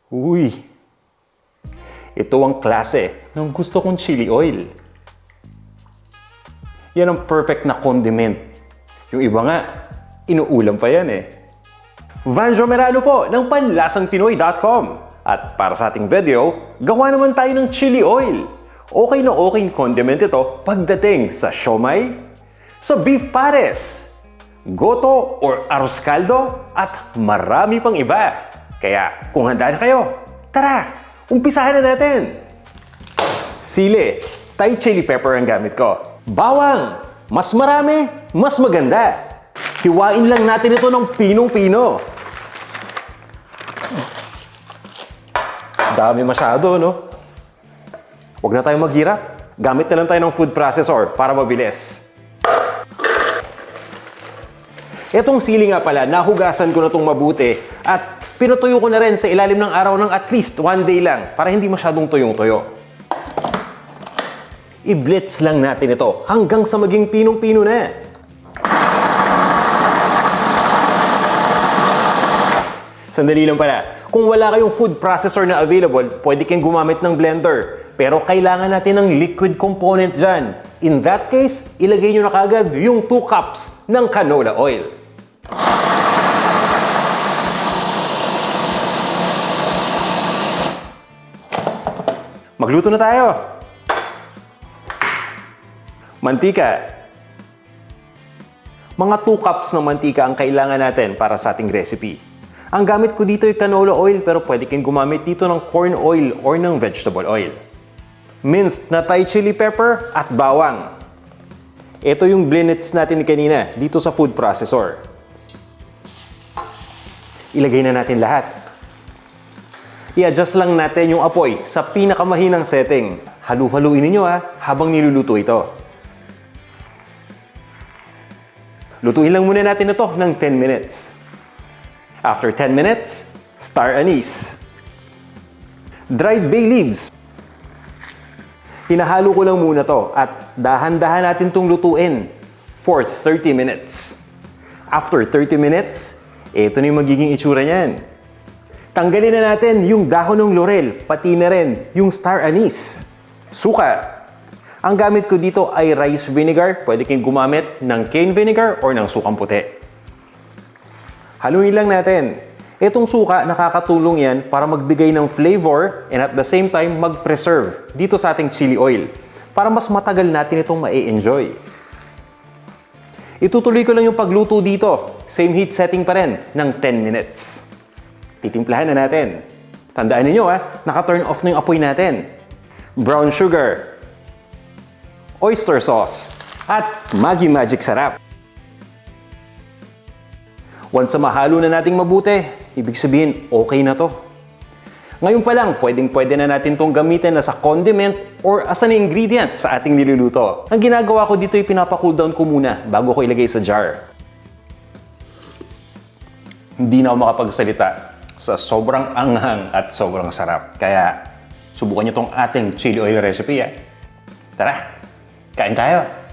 Uy, ito ang klase ng gusto kong chili oil. Yan ang perfect na condiment. Yung iba nga, inuulam pa yan eh. Vanjo Merano po ng panlasangpinoy.com. At para sa ating video, gawa naman tayo ng chili oil. Okay na okay condiment ito pagdating sa siomai, sa beef pares, goto or arroz caldo, at marami pang iba. Kaya kung handa na kayo, tara, umpisahan na natin! Sili, Thai chili pepper ang gamit ko. Bawang, mas marami, mas maganda. Hiwain lang natin ito ng pinong-pino. Dami masyado, no? Huwag na tayong maghirap. Gamit na lang tayo ng food processor para mabilis. Itong sili nga pala, nahugasan ko na itong mabuti at pinutuyo ko na rin sa ilalim ng araw ng at least 1 day lang para hindi masyadong tuyong-tuyo. I-blitz lang natin ito hanggang sa maging pinong-pino na. Sandali lang pala. Kung wala kayong food processor na available, pwede kayong gumamit ng blender. Pero kailangan natin ng liquid component dyan. In that case, ilagay nyo na kagad yung 2 cups ng canola oil. Magluto na tayo. Mantika. Mga 2 cups ng mantika ang kailangan natin para sa ating recipe. Ang gamit ko dito ay canola oil pero pwede kayong gumamit dito ng corn oil or ng vegetable oil. Minced na Thai chili pepper at bawang. Ito yung blinits natin kanina dito sa food processor. Ilagay na natin lahat. I-adjust lang natin yung apoy sa pinakamahinang setting. Halu-haluin ninyo habang niluluto ito. Lutuin lang muna natin ito ng 10 minutes. After 10 minutes, star anise. Dried bay leaves. Hinahalo ko lang muna to at dahan-dahan natin itong lutuin for 30 minutes. After 30 minutes, ito na yung magiging itsura niyan. Tanggalin na natin yung dahon ng laurel, pati na rin yung star anise. Suka. Ang gamit ko dito ay rice vinegar. Pwede kayong gumamit ng cane vinegar or ng sukang puti. Haluin lang natin. Itong suka, nakakatulong yan para magbigay ng flavor and at the same time mag-preserve dito sa ating chili oil para mas matagal natin itong ma-enjoy. Itutuloy ko lang yung pagluto dito. Same heat setting pa rin ng 10 minutes. Titimplahan na natin. Tandaan niyo naka-turn off na yung apoy natin. Brown sugar, oyster sauce, at Maggi Magic Sarap. Once na mahalo na nating mabuti, ibig sabihin, okay na to. Ngayon pa lang, pwedeng-pwede na natin itong gamitin na sa condiment or as an ingredient sa ating niluluto. Ang ginagawa ko dito ay pinapa-cool down ko muna bago ko ilagay sa jar. Hindi na ako makapagsalita sa sobrang anghang at sobrang sarap. Kaya, subukan niyo itong ating chili oil recipe. Tara, kain tayo!